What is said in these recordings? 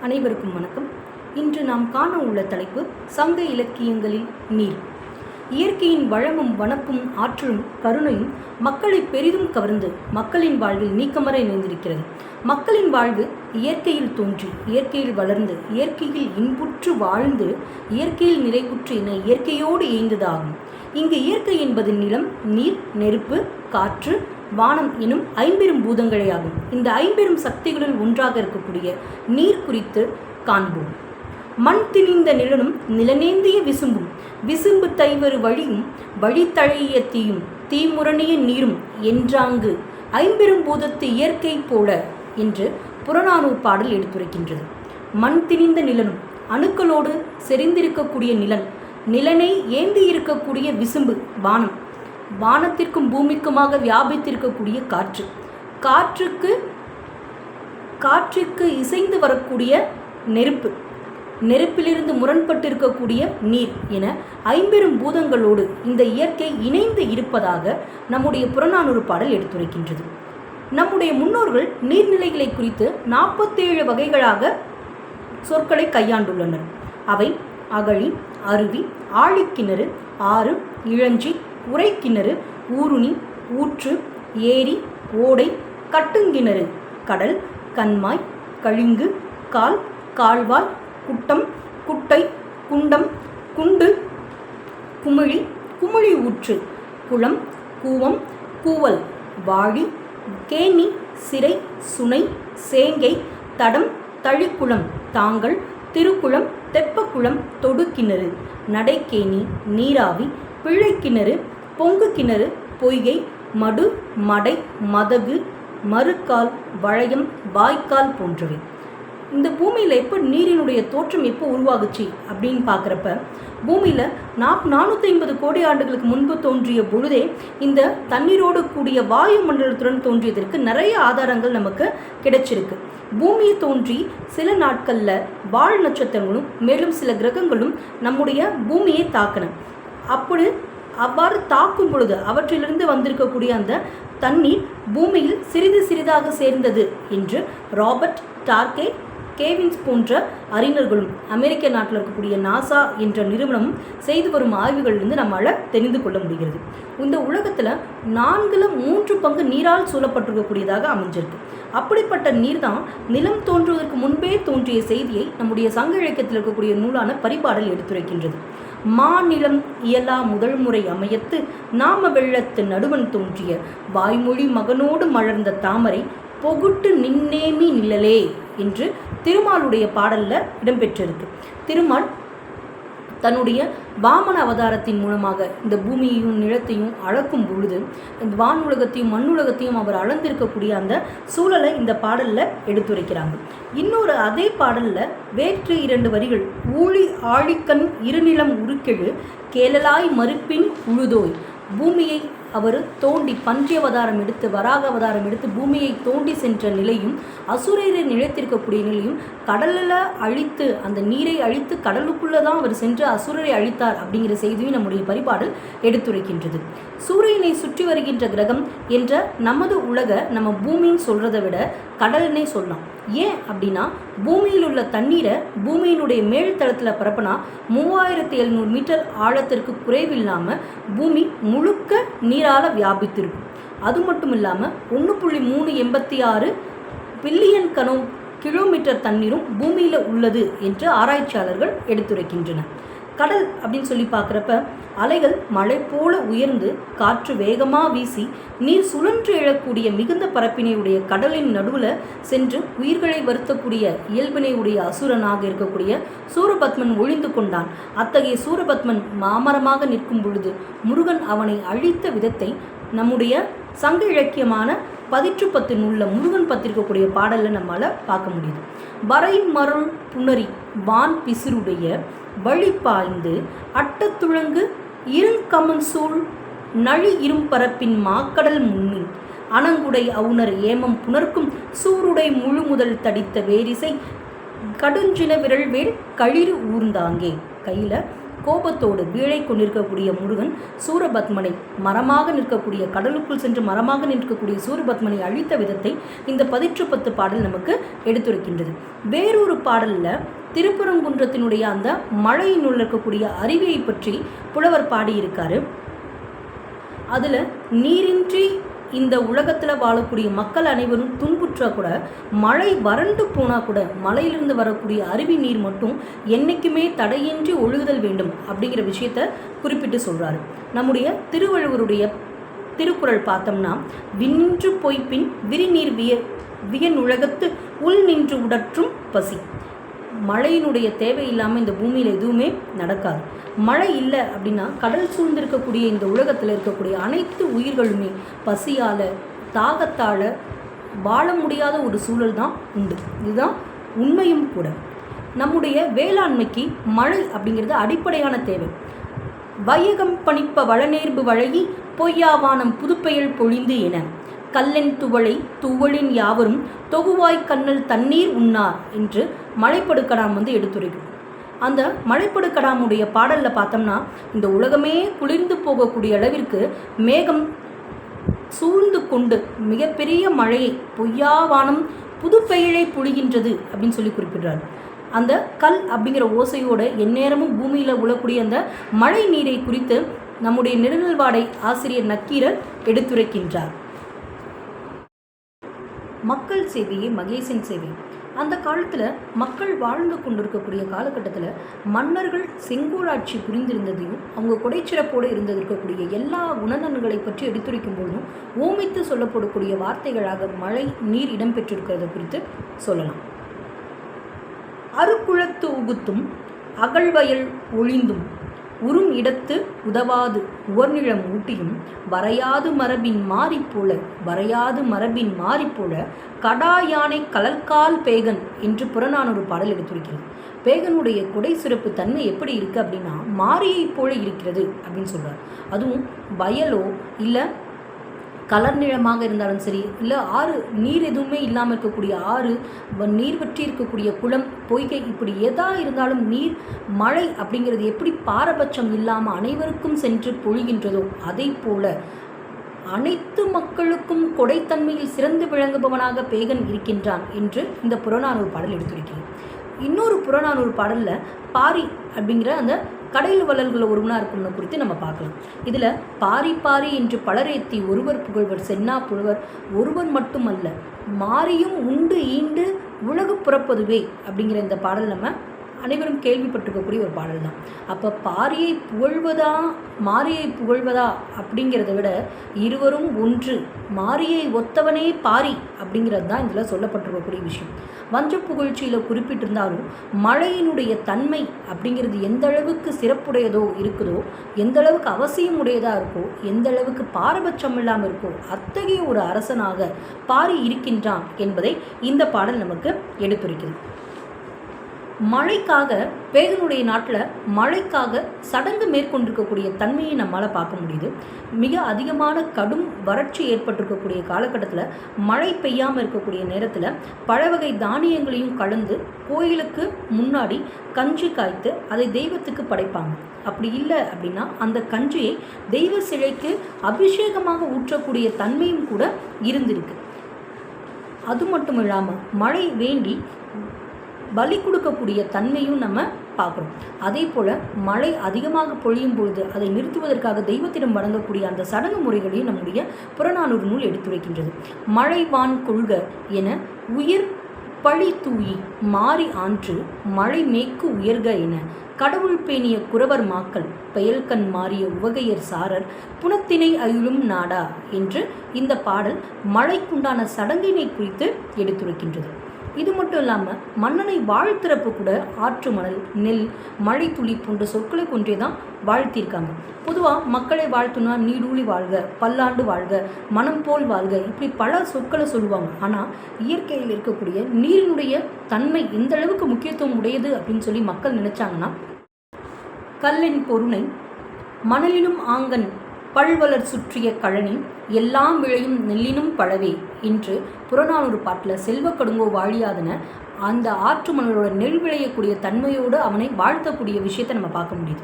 அனைவருக்கும் வணக்கம். இன்று நாம் காண உள்ள தலைப்பு சங்க இலக்கியங்களில் நீர். இயற்கையின் வளமும் வனப்பும் ஆற்றலும் கருணையும் மக்களை பெரிதும் கவர்ந்து மக்களின் வாழ்வில் நீக்கமற இணைந்திருக்கிறது. மக்களின் வாழ்வு இயற்கையில் தோன்றி இயற்கையில் வளர்ந்து இயற்கையில் இன்புற்று வாழ்ந்து இயற்கையில் நிறைவுற்று என இயற்கையோடு இயைந்ததாகும். இங்கு இயற்கை என்பது நிலம், நீர், நெருப்பு, காற்று, வானம் எனும் ஐம்பெரும் பூதங்களே ஆகும். இந்த ஐம்பெரும் சக்திகளில் ஒன்றாக இருக்கக்கூடிய நீர் குறித்து காண்போம். மண் திணிந்த நிலனும் நிலநேந்திய விசும்பும் விசும்பு தைவரு வழியும் வழித்தழைய தீயும் தீமுரணிய நீரும் என்றாங்கு ஐம்பெரும் பூதத்து இயற்கை போல என்று புறநானூறு பாடல் எடுத்துரைக்கின்றது. மண் திணிந்த நிலனும் அணுக்களோடு செறிந்திருக்கக்கூடிய நிலன், நிலனை ஏந்தி இருக்கக்கூடிய விசும்பு வானம், வானத்திற்கும் பூமிக்குமாக வியாபித்திருக்கக்கூடிய காற்று, காற்றுக்கு இசைந்து வரக்கூடிய நெருப்பு, நெருப்பிலிருந்து முரண்பட்டு இருக்கக்கூடிய நீர் என ஐம்பெரும் பூதங்களோடு இந்த இயற்கை இணைந்து இருப்பதாக நம்முடைய புறநானூறு பாடல் எடுத்துரைக்கின்றது. நம்முடைய முன்னோர்கள் நீர்நிலைகளை குறித்து 47 வகைகளாக சொற்களை கையாண்டுள்ளனர். அவை அகழி, அருவி, ஆழிக்கிணறு, ஆறு, இளஞ்சி, உறைக்கிணறு, ஊருணி, ஊற்று, ஏரி, ஓடை, கட்டுங்கிணறு, கடல், கண்மாய், கழிங்கு, கால், கால்வாய், குட்டம், குட்டை, குண்டம், குண்டு, குமிழி, குமிழி ஊற்று, குளம், கூவம், கூவல், வாழி, கேணி, சிறை, சுனை, சேங்கை, தடம், தழிக்குளம், தாங்கல், திருக்குளம், தெப்பக்குளம், தொடுக்கிணறு, நடைக்கேணி, நீராவி, பிழைக்கிணறு, பொங்கு கிணறு, பொய்கை, மடு, மடை, மதகு, மறுக்கால், வளையம், வாய்க்கால் போன்றவை. இந்த பூமியில் எப்போ நீரினுடைய தோற்றம் எப்போ உருவாகுச்சு அப்படின்னு பார்க்குறப்ப பூமியில் 450 கோடி ஆண்டுகளுக்கு முன்பு தோன்றிய பொழுதே இந்த தண்ணீரோடு கூடிய வாயு மண்டலத்துடன் தோன்றியதற்கு நிறைய ஆதாரங்கள் நமக்கு கிடைச்சிருக்கு. பூமியை தோன்றி சில நாட்களில் வால் நட்சத்திரங்களும் மேலும் சில கிரகங்களும் நம்முடைய பூமியை தாக்கின. அவ்வாறு தாக்கும் பொழுது அவற்றிலிருந்து வந்திருக்கக்கூடிய அந்த தண்ணீர் பூமியில் சிறிது சிறிதாக சேர்ந்தது என்று ராபர்ட் டார்கே, கேவின்ஸ் போன்ற அறிஞர்களும் அமெரிக்க நாட்டில் இருக்கக்கூடிய நாசா என்ற நிறுவனமும் செய்து வரும் ஆய்வுகளிலிருந்து நம்மளால் தெரிந்து கொள்ள முடிகிறது. இந்த உலகத்தில் 3 பங்கு நீரால் சூழப்பட்டிருக்கக்கூடியதாக அமைஞ்சிருக்கு. அப்படிப்பட்ட நீர் தான் நிலம் தோன்றுவதற்கு முன்பே தோன்றிய செய்தியை நம்முடைய சங்க இலக்கியத்தில் இருக்கக்கூடிய நூலான பரிபாடல் எடுத்துரைக்கின்றது. மாநிலம் இயலா முதல் முறை அமையத்து நாம வெள்ளத்து நடுவன் தோன்றிய வாய்மொழி மகனோடு மலர்ந்த தாமரை பொகுட்டு நின்னேமி நிழலே என்று திருமாலுடைய பாடலில் இடம்பெற்றிருக்கு. திருமால் தன்னுடைய வாமன அவதாரத்தின் மூலமாக இந்த பூமியையும் நிலத்தையும் அளக்கும் பொழுது இந்த வானுலகத்தையும் மண்ணுலகத்தையும் அவர் அளந்திருக்கக்கூடிய அந்த சூழலை இந்த பாடலில் எடுத்துரைக்கிறாங்க. இன்னொரு அதே பாடலில் வேற்று 2 வரிகள் ஊழி ஆழிக்கண் இருநிலம் உருக்கெழு கேளலாய் மறுப்பின் உழுதோய், பூமியை அவர் தோண்டி பன்றி அவதாரம் எடுத்து வராக அவதாரம் எடுத்து பூமியை தோண்டி சென்ற நிலையும் அசுரரை நிலைத்திருக்கக்கூடிய நிலையும் கடலில் அழித்து அந்த நீரை அழித்து கடலுக்குள்ளே தான் அவர் சென்று அசுரரை அழித்தார் அப்படிங்கிற செய்தியும் நம்முடைய பரிபாடல் எடுத்துரைக்கின்றது. சூரியனை சுற்றி வருகின்ற கிரகம் என்ற நமது உலக நம்ம பூமின்னு சொல்கிறத விட கடலினை சொல்லலாம். ஏன் அப்படின்னா பூமியில் உள்ள தண்ணீரை பூமியினுடைய மேல்தளத்தில் பரப்பினா 3700 மீட்டர் ஆழத்திற்கு குறைவில்லாமல் பூமி முழுக்க நீரால் வியாபித்திருக்கும். அது மட்டும் இல்லாமல் 1.386 பில்லியன் கிலோமீட்டர் தண்ணீரும் பூமியில் உள்ளது என்று ஆராய்ச்சியாளர்கள் எடுத்துரைக்கின்றனர். கடல் அப்படின்னு சொல்லி பார்க்குறப்ப அலைகள் மழை போல உயர்ந்து காற்று வேகமாக வீசி நீர் சுழன்று எழக்கூடிய மிகுந்த பரப்பினை உடைய கடலின் நடுவில் சென்று உயிர்களை வருத்தக்கூடிய இயல்பினை உடைய அசுரனாக இருக்கக்கூடிய சூரபத்மன் ஒழிந்து கொண்டான். அத்தகைய சூரபத்மன் மாமரமாக நிற்கும் பொழுது முருகன் அவனை அழித்த விதத்தை நம்முடைய சங்க இலக்கியமான 10 நூல்ல முருகன் பத்திருக்கக்கூடிய பாடலில் நம்மளால் பார்க்க முடியுது. வரை மருள் புணரி வான் பிசிறுடைய வழி பாய்ந்து அட்டத்துழங்கு இருங்கமன் சூழ் நழி இரும்பரப்பின் மாக்கடல் முன்னின் அணங்குடை அவுணர் ஏமம் புணர்க்கும் சூருடை முழு முதல் தடித்த வேரிசை கடுஞ்சின விரல்வேல் களிறு ஊர்ந்தாங்கே. கையில் கோபத்தோடு வீழை கொண்டிருக்கக்கூடிய முருகன் சூரபத்மனை மரமாக நிற்கக்கூடிய கடலுக்குள் சென்று மரமாக நிற்கக்கூடிய சூரபத்மனை அழித்த விதத்தை இந்த 10 பாடல் நமக்கு எடுத்துரைக்கின்றது. வேறொரு பாடலில் திருப்பரங்குன்றத்தினுடைய அந்த மழையினுள் இருக்கக்கூடிய அருவியை பற்றி புலவர் பாடியிருக்காரு. அதில் நீரின்றி இந்த உலகத்தில் வாழக்கூடிய மக்கள் அனைவரும் துன்புற்றால் கூட, மழை வறண்டு போனால் கூட மலையிலிருந்து வரக்கூடிய அருவி நீர் மட்டும் என்றைக்குமே தடையின்றி ஒழுகுதல் வேண்டும் அப்படிங்கிற விஷயத்தை குறிப்பிட்டு சொல்கிறாரு. நம்முடைய திருவள்ளுவருடைய திருக்குறள் பார்த்தோம்னா, விண்ணின்று பொய்ப்பின் விரிநீர் வியனுலகத்து உள் நின்று உடற்றும் பசி. மழையினுடைய தேவை இல்லாமல் இந்த பூமியில் எதுவுமே நடக்காது. மழை இல்லை அப்படின்னா கடல் சூழ்ந்திருக்கக்கூடிய இந்த உலகத்தில் இருக்கக்கூடிய அனைத்து உயிர்களுமே பசியால் தாகத்தால் வாழ முடியாத ஒரு சூழல் தான் உண்டு. இதுதான் உண்மையும் கூட. நம்முடைய வேளாண்மைக்கு மழை அப்படிங்கிறது அடிப்படையான தேவை. வையகம் பணிப்ப வளநேர்பு வழங்கி பொய்யாவானம் புதுப்பெயல் பொழிந்து என கல்லென் துவளை துவளின் யாவரும் தொகுவாய் கண்ணல் தண்ணீர் உண்ணார் என்று மலைப்படுக்கடாம் எடுத்துரைக்கும். அந்த மலைப்படுக்கடாமுடைய பாடலில் பார்த்தோம்னா, இந்த உலகமே குளிர்ந்து போகக்கூடிய அளவிற்கு மேகம் சூழ்ந்து கொண்டு மிகப்பெரிய மழையை பொய்யாவானம் புதுப்பெயலை பொழிகின்றது அப்படின்னு சொல்லி குறிப்பிடுறார். அந்த கல் அப்படிங்கிற ஓசையோடு எந்நேரமும் பூமியில் உழக்கூடிய அந்த மழை நீரை குறித்து நம்முடைய நெடுநல்வாடை ஆசிரியர் நக்கீரர் எடுத்துரைக்கின்றார். மக்கள் சேவையே மகேசன் சேவை. அந்த காலத்தில் மக்கள் வாழ்ந்து கொண்டிருக்கக்கூடிய காலகட்டத்தில் மன்னர்கள் செங்கோலாட்சி புரிந்திருந்ததையும் அவங்க கொடைச்சிறப்போடு இருக்கக்கூடிய எல்லா குணநன்களை பற்றி எடுத்துரைக்கும் பொழுதும் ஓமைத்து சொல்லப்படக்கூடிய வார்த்தைகளாக மழை நீர் இடம்பெற்றிருக்கிறத குறித்து சொல்லலாம். அருக்குளத்து உகுத்தும் அகழ்வயல் ஒளிந்தும் உறும் இடத்து உதவாது உவர்நிலம் ஊட்டியும் வரையாது மரபின் மாறிப்போல கடா யானை கலல்கால் பேகன் என்று புறநானூறு பாடல் எடுத்துரைக்கிறது. பேகனுடைய கொடை சிறப்பு தன்மை எப்படி இருக்குது அப்படின்னா, மாரியை போல இருக்கிறது அப்படின்னு சொல்கிறார். அதுவும் வயலோ இல்லை கலர் நிலமாக இருந்தாலும் சரி, இல்லை ஆறு நீர் எதுவுமே இல்லாமல் இருக்கக்கூடிய ஆறு, நீர் வற்றி இருக்கக்கூடிய குளம், பொய்கை, இப்படி எதா இருந்தாலும் நீர் மழை அப்படிங்கிறது எப்படி பாரபட்சம் இல்லாமல் அனைவருக்கும் சென்று பொழிகின்றதோ அதை போல அனைத்து மக்களுக்கும் கொடைத்தன்மையில் சிறந்து விளங்குபவனாக பேகன் இருக்கின்றான் என்று இந்த புறநானூறு பாடல் எடுத்துரைக்கிறது. இன்னொரு புறநானூறு பாடலில் பாரி அப்படிங்கிற அந்த கடையில் வள்ளல்கள் ஒருவனாக இருக்கும்னு குறித்து நம்ம பார்க்கலாம். இதில் பாரி பாரி என்று பலரேத்தி ஒருவர் புகழ்வர் சென்னா புலவர் ஒருவர் மட்டுமல்ல மாரியும் உண்டு ஈண்டு உலகு புறப்பதுவே அப்படிங்கிற இந்த பாடல் நம்ம அனைவரும் கேள்விப்பட்டிருக்கக்கூடிய ஒரு பாடல் தான். அப்போ பாரியை புகழ்வதா மாரியை புகழ்வதா அப்படிங்கிறத விட இருவரும் ஒன்று, மாரியை ஒத்தவனே பாரி அப்படிங்கிறது தான் இதில் சொல்லப்பட்டிருக்கக்கூடிய விஷயம். வஞ்ச புகழ்ச்சியில் குறிப்பிட்டிருந்தாலும் மழையினுடைய தன்மை அப்படிங்கிறது எந்த அளவுக்கு சிறப்புடையதோ இருக்குதோ, எந்த அளவுக்கு அவசியம் உடையதாக இருக்கோ, எந்த அளவுக்கு பாரபட்சம் இல்லாமல் இருக்கோ, அத்தகைய ஒரு அரசனாக பாரி இருக்கின்றான் என்பதை இந்த பாடல் நமக்கு எடுத்துரைக்கிறது. மழைக்காக பேகனுடைய நாட்டில் மழைக்காக சடங்கு மேற்கொண்டிருக்கக்கூடிய தன்மையை நம்மளால் பார்க்க முடியுது. மிக அதிகமான கடும் வறட்சி ஏற்பட்டிருக்கக்கூடிய காலகட்டத்தில் மழை பெய்யாமல் இருக்கக்கூடிய நேரத்தில் பல வகை தானியங்களையும் கலந்து கோயிலுக்கு முன்னாடி கஞ்சி காய்த்து அதை தெய்வத்துக்கு படைப்பாங்க. அப்படி இல்லை அப்படின்னா அந்த கஞ்சியை தெய்வ சிலைக்கு அபிஷேகமாக ஊற்றக்கூடிய தன்மையும் கூட இருந்திருக்கு. அது மட்டும் இல்லாமல் மழை வேண்டி பலி கொடுக்கக்கூடிய தன்மையும் நம்ம பார்க்குறோம். அதே போல் மழை அதிகமாக பொழியும் பொழுது அதை நிறுத்துவதற்காக தெய்வத்திடம் வழங்கக்கூடிய அந்த சடங்கு முறைகளையும் நம்முடைய புறநானூறு நூல் எடுத்துரைக்கின்றது. மழைவான் கொள்க என உயிர் பழி தூயி மாறி ஆன்று மழை மேற்கு உயர்க என கடவுள் பேணிய குறவர் மாக்கள் பெயல்கண் மாறிய உவகையர் சாரர் புனத்தினை அயுளும் நாடா என்று இந்த பாடல் மழைக்குண்டான சடங்கினை குறித்து எடுத்துரைக்கின்றது. இது மட்டும் இல்லாமல் மன்னனை வாழ்த்திறப்பு கூட ஆற்று மணல், நெல், மழை துளி போன்ற சொற்களை கொன்றே தான் வாழ்த்தியிருக்காங்க. பொதுவாக மக்களை வாழ்த்துனா நீடூழி வாழ்க, பல்லாண்டு வாழ்க, மனம் போல் வாழ்க, இப்படி பல சொற்களை சொல்லுவாங்க. ஆனால் இயற்கையில் இருக்கக்கூடிய நீரினுடைய தன்மை எந்த அளவுக்கு முக்கியத்துவம் உடையது அப்படின்னு சொல்லி மக்கள் நினைச்சாங்கன்னா, கல்லின் பொருணை மணலினும் ஆங்கன் பல்வலர் சுற்றிய கழனி எல்லாம் விளையும் நெல்லினும் பழவே என்று புறநானூறு பாட்டில் செல்வ கடுங்கோ வாழியாதன அந்த ஆற்று மணலோட நெல் விளையக்கூடிய தன்மையோடு அவனை வாழ்த்தக்கூடிய விஷயத்தை நம்ம பார்க்க முடியுது.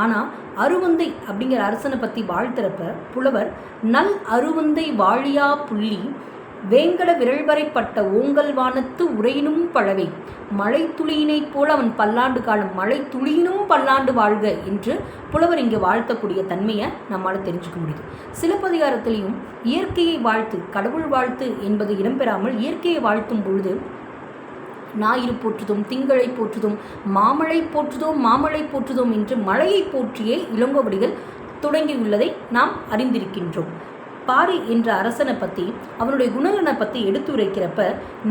ஆனால் அருவந்தை அப்படிங்கிற அரசனை பற்றி வாழ்த்துறப்ப புலவர் நல் அருவந்தை வாழியா புள்ளி வேங்கட விரல்வரைப்பட்ட ஓங்கல் வானத்து உரையினும் பழவை மழை துளியினைப் போல அவன் பல்லாண்டு காலம் மழை துளியினும் பல்லாண்டு வாழ்க என்று புலவர் இங்கே வாழ்த்தக்கூடிய தன்மையை நம்மால் தெரிஞ்சுக்க முடியுது. சிலப்பதிகாரத்திலையும் இயற்கையை வாழ்த்து, கடவுள் வாழ்த்து என்பது இடம்பெறாமல் இயற்கையை வாழ்த்தும் பொழுது ஞாயிறு போற்றுதோம், திங்களை போற்றுதோம், மாமழை போற்றுதோம், மாமழை போற்றுதோம் என்று மழையை போற்றியே இளங்கோவடிகள் தொடங்கியுள்ளதை நாம் அறிந்திருக்கின்றோம். பாரி என்ற அரசனை பற்றி, அவனுடைய குணங்களை பற்றி எடுத்துரைக்கிறப்ப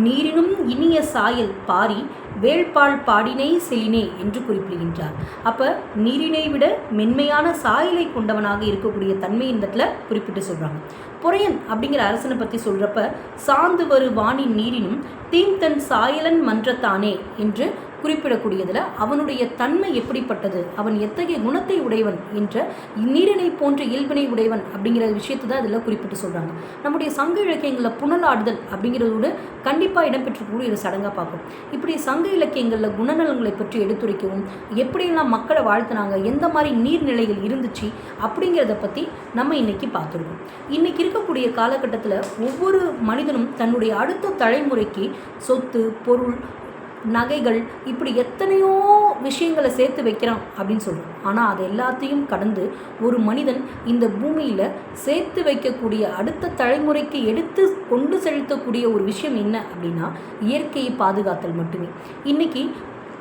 நீரினும் இனிய சாயல் பாரி வேள்பால் பாடினை செலினே என்று குறிப்பிடுகின்றார். அப்போ நீரினை விட மென்மையான சாயலை கொண்டவனாக இருக்கக்கூடிய தன்மை இந்த இடத்துல குறிப்பிட்டு சொல்கிறாங்க. பொறையன் அப்படிங்கிற அரசனை பற்றி சொல்கிறப்ப சார்ந்து வரு வானின் நீரினும் தீம்தன் சாயலன் மன்றத்தானே என்று குறிப்பிடக்கூடியதில் அவனுடைய தன்மை எப்படிப்பட்டது, அவன் எத்தகைய குணத்தை உடையவன் என்ற நீரினை போன்ற இயல்பினை உடையவன் அப்படிங்கிற விஷயத்தை தான் இதில் குறிப்பிட்டு சொல்கிறாங்க. நம்முடைய சங்க இலக்கியங்களில் புனலாடுதல் அப்படிங்கிறதோடு கண்டிப்பாக இடம்பெற்றக்கூடிய ஒரு சடங்காக பார்க்கும். இப்படி சங்க இலக்கியங்களில் குணநலங்களை பற்றி எடுத்துரைக்கவும், எப்படியெல்லாம் மக்களை வாழ்த்தினாங்க, எந்த மாதிரி நீர்நிலைகள் இருந்துச்சு அப்படிங்கிறத பற்றி நம்ம இன்றைக்கி பார்த்துருக்கோம். இன்றைக்கி இருக்கக்கூடிய காலகட்டத்தில் ஒவ்வொரு மனிதனும் தன்னுடைய அடுத்த தலைமுறைக்கு சொத்து, பொருள், நகைகள், இப்படி எத்தனையோ விஷயங்களை சேர்த்து வைக்கிறான் அப்படின்னு சொல்கிறோம். ஆனால் அது எல்லாத்தையும் கடந்து ஒரு மனிதன் இந்த பூமியில் சேர்த்து வைக்கக்கூடிய அடுத்த தலைமுறைக்கு எடுத்து கொண்டு செலுத்தக்கூடிய ஒரு விஷயம் என்ன அப்படின்னா இயற்கையை பாதுகாத்தல் மட்டுமே. இன்றைக்கி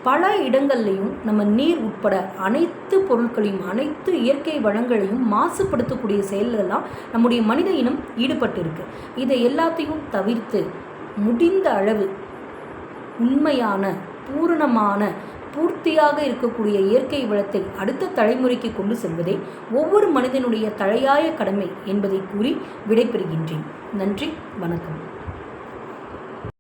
பல இடங்கள்லையும் நம்ம நீர் உட்பட அனைத்து பொருட்களையும், அனைத்து இயற்கை வளங்களையும் மாசுபடுத்தக்கூடிய செயல்களெல்லாம் நம்முடைய மனித இனம் ஈடுபட்டு இருக்கு. இதை எல்லாத்தையும் தவிர்த்து முடிந்த அளவு உண்மையான, பூரணமான, பூர்த்தியாக இருக்கக்கூடிய இயற்கை வளத்தை அடுத்த தலைமுறைக்கு கொண்டு செல்வதே ஒவ்வொரு மனிதனுடைய தலையாய கடமை என்பதை கூறி விடைபெறுகின்றேன். நன்றி, வணக்கம்.